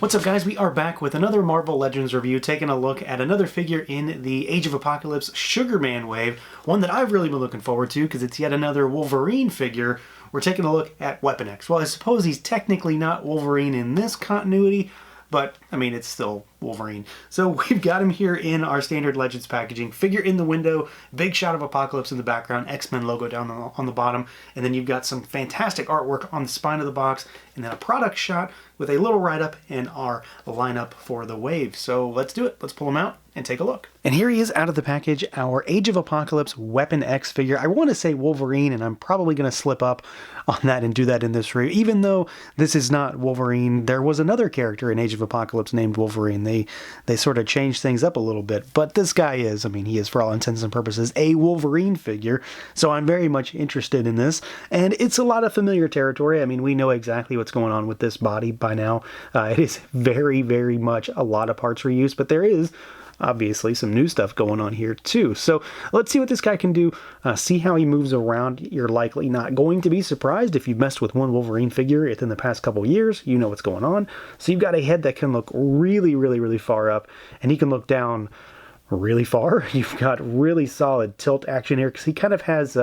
What's up, guys? We are back with another Marvel Legends review, taking a look at another figure in the Age of Apocalypse Sugar Man wave, one that I've really been looking forward to because it's yet another Wolverine figure. We're taking a look at Weapon X. Well, I suppose he's technically not Wolverine in this continuity, but, I mean, it's still Wolverine. So we've got him here in our standard Legends packaging. Figure in the window, big shot of Apocalypse in the background, X-Men logo down on the bottom, and then you've got some fantastic artwork on the spine of the box, and then a product shot with a little write-up and our lineup for the wave. So let's do it. Let's pull him out and take a look. And here he is out of the package, our Age of Apocalypse Weapon X figure. I want to say Wolverine, and I'm probably going to slip up on that and do that in this review. Even though this is not Wolverine, there was another character in Age of Apocalypse named Wolverine. They sort of changed things up a little bit, but this guy is, I mean, he is for all intents and purposes a Wolverine figure, so I'm very much interested in this, and it's a lot of familiar territory. I mean, we know exactly what's going on with this body by now. It is very, very much a lot of parts reuse, but there is obviously some new stuff going on here too. So let's see what this guy can do, see how he moves around. You're likely not going to be surprised if you've messed with one Wolverine figure within the past couple years. You know what's going on. So you've got a head that can look really, really, really far up, and he can look down really far. You've got really solid tilt action here because he kind of has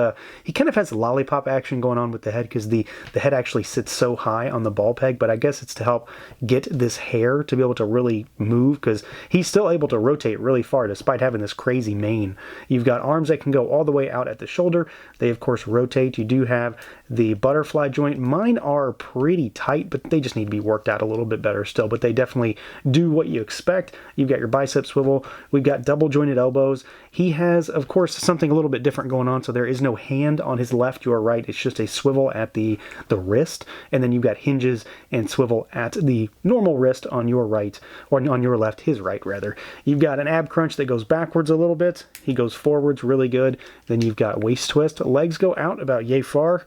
lollipop action going on with the head because the head actually sits so high on the ball peg, but I guess it's to help get this hair to be able to really move because he's still able to rotate really far despite having this crazy mane. You've got arms that can go all the way out at the shoulder. They of course rotate. You do have the butterfly joint. Mine are pretty tight, but they just need to be worked out a little bit better still, but they definitely do what you expect. You've got your bicep swivel. We've got double jointed elbows. He has, of course, something a little bit different going on, so there is no hand on his left, your right. It's just a swivel at the wrist, and then you've got hinges and swivel at the normal wrist on your right, or on your left, his right, rather. You've got an ab crunch that goes backwards a little bit. He goes forwards really good. Then you've got waist twist. Legs go out about yay far.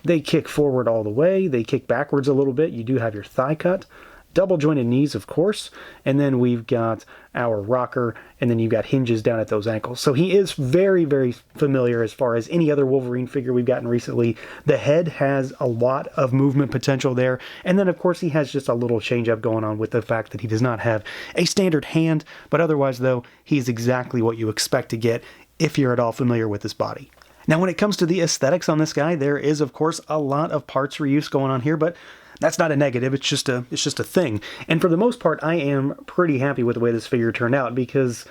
They kick forward all the way. They kick backwards a little bit. You do have your thigh cut. Double jointed knees, of course, and then we've got our rocker, and then you've got hinges down at those ankles. So he is very, very familiar as far as any other Wolverine figure we've gotten recently. The head has a lot of movement potential there, and then of course he has just a little change up going on with the fact that he does not have a standard hand, but otherwise though, he's exactly what you expect to get if you're at all familiar with this body. Now when it comes to the aesthetics on this guy, there is of course a lot of parts reuse going on here, but that's not a negative, it's just a thing. And for the most part, I am pretty happy with the way this figure turned out because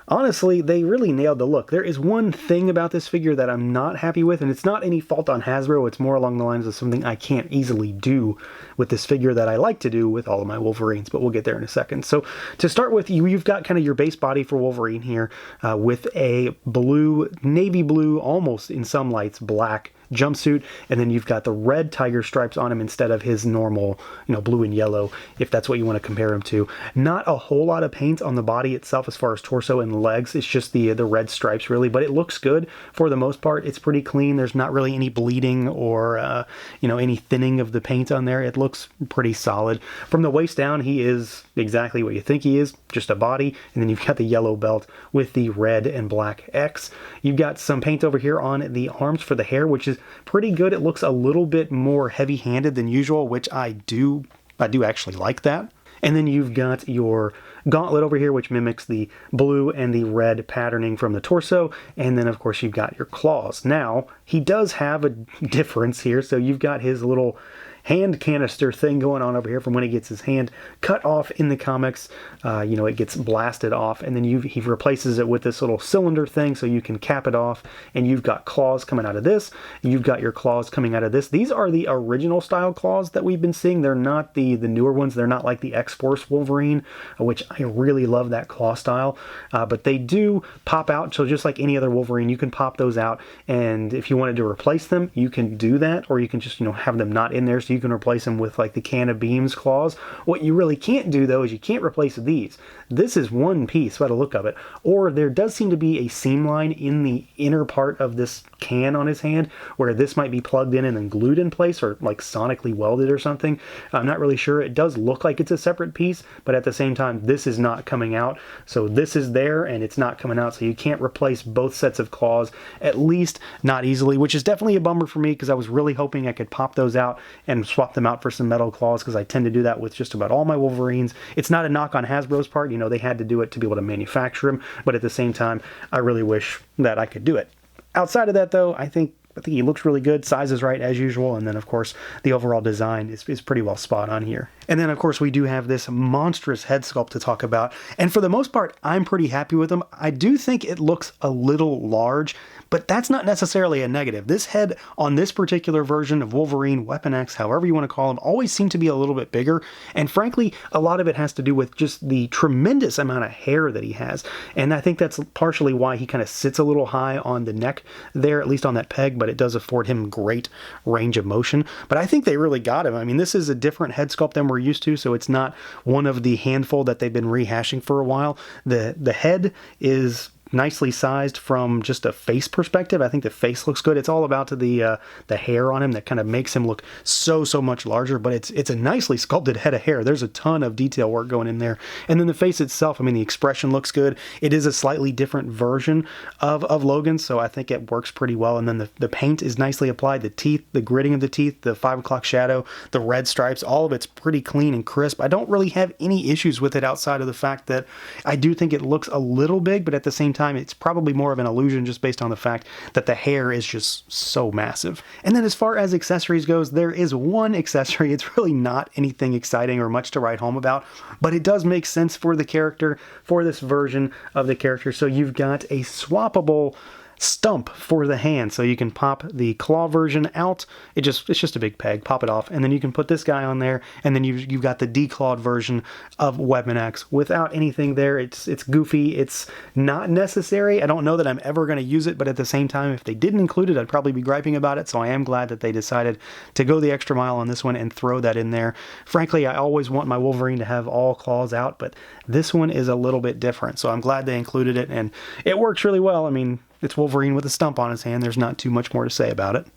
honestly, they really nailed the look. There is one thing about this figure that I'm not happy with, and it's not any fault on Hasbro, it's more along the lines of something I can't easily do with this figure that I like to do with all of my Wolverines, but we'll get there in a second. So to start with, you've got kind of your base body for Wolverine here with a blue, navy blue, almost in some lights, black jumpsuit, and then you've got the red tiger stripes on him instead of his normal, blue and yellow, if that's what you want to compare him to. Not a whole lot of paint on the body itself as far as torso and legs. It's just the red stripes really, but it looks good for the most part. It's pretty clean. There's not really any bleeding or any thinning of the paint on there. It looks pretty solid. From the waist down, he is exactly what you think he is, just a body, and then you've got the yellow belt with the red and black X. You've got some paint over here on the arms for the hair, which is pretty good. It looks a little bit more heavy-handed than usual, which I do actually like that. And then you've got your gauntlet over here, which mimics the blue and the red patterning from the torso. And then, of course, you've got your claws. Now, he does have a difference here. So you've got his little hand canister thing going on over here from when he gets his hand cut off in the comics. It gets blasted off, and then he replaces it with this little cylinder thing so you can cap it off, and you've got claws coming out of this. You've got your claws coming out of this. These are the original style claws that we've been seeing. They're not the newer ones. They're not like the X-Force Wolverine, which I really love that claw style, but they do pop out. So just like any other Wolverine, you can pop those out, and if you wanted to replace them, you can do that, or you can just have them not in there, so you can replace them with like the Can of Beams claws. What you really can't do though is you can't replace these. This is one piece by the look of it, or there does seem to be a seam line in the inner part of this can on his hand where this might be plugged in and then glued in place or like sonically welded or something. I'm not really sure. It does look like it's a separate piece, but at the same time this is not coming out. So this is there and it's not coming out, so you can't replace both sets of claws, at least not easily, which is definitely a bummer for me because I was really hoping I could pop those out and and swap them out for some metal claws, because I tend to do that with just about all my Wolverines. It's not a knock on Hasbro's part. You know, they had to do it to be able to manufacture them, but at the same time, I really wish that I could do it. Outside of that, though, I think he looks really good. Size is right as usual. And then, of course, the overall design is pretty well spot on here. And then, of course, we do have this monstrous head sculpt to talk about. And for the most part, I'm pretty happy with him. I do think it looks a little large, but that's not necessarily a negative. This head on this particular version of Wolverine, Weapon X, however you want to call him, always seemed to be a little bit bigger. And frankly, a lot of it has to do with just the tremendous amount of hair that he has. And I think that's partially why he kind of sits a little high on the neck there, at least on that peg, but it does afford him great range of motion. But I think they really got him. I mean, this is a different head sculpt than we're used to, so it's not one of the handful that they've been rehashing for a while. The head is nicely sized from just a face perspective. I think the face looks good. It's all about the hair on him that kind of makes him look so much larger, but it's a nicely sculpted head of hair. There's a ton of detail work going in there. And then the face itself, I mean, the expression looks good. It is a slightly different version of Logan, so I think it works pretty well. And then the paint is nicely applied. The teeth, the gritting of the teeth, the 5 o'clock shadow, the red stripes, all of it's pretty clean and crisp. I don't really have any issues with it outside of the fact that I do think it looks a little big, but at the same time, it's probably more of an illusion just based on the fact that the hair is just so massive. And then as far as accessories goes, there is one accessory. It's really not anything exciting or much to write home about, but it does make sense for the character, for this version of the character. So you've got a swappable stump for the hand, so you can pop the claw version out. It's just a big peg, pop it off, and then you can put this guy on there, and then you've got the declawed version of Weapon X without anything there. It's goofy. It's not necessary. I don't know that I'm ever going to use it, but at the same time, if they didn't include it, I'd probably be griping about it. So I am glad that they decided to go the extra mile on this one and throw that in there. Frankly, I always want my Wolverine to have all claws out, but this one is a little bit different, so I'm glad they included it, and it works really well. I mean, it's Wolverine with a stump on his hand. There's not too much more to say about it.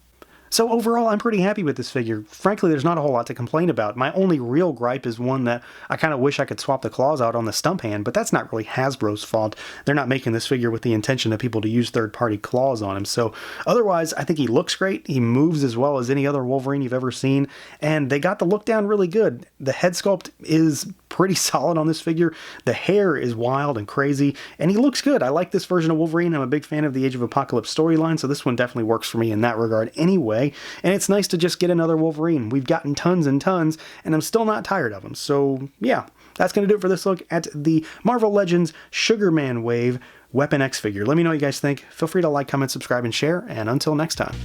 So overall, I'm pretty happy with this figure. Frankly, there's not a whole lot to complain about. My only real gripe is one that I kind of wish I could swap the claws out on the stump hand, but that's not really Hasbro's fault. They're not making this figure with the intention of people to use third-party claws on him. So otherwise, I think he looks great. He moves as well as any other Wolverine you've ever seen, and they got the look down really good. The head sculpt is pretty solid on this figure. The hair is wild and crazy, and he looks good. I like this version of Wolverine. I'm a big fan of the Age of Apocalypse storyline, so this one definitely works for me in that regard anyway. And it's nice to just get another Wolverine. We've gotten tons and tons, and I'm still not tired of them. So yeah, that's going to do it for this look at the Marvel Legends Sugarman Wave Weapon X figure. Let me know what you guys think. Feel free to like, comment, subscribe, and share, and until next time.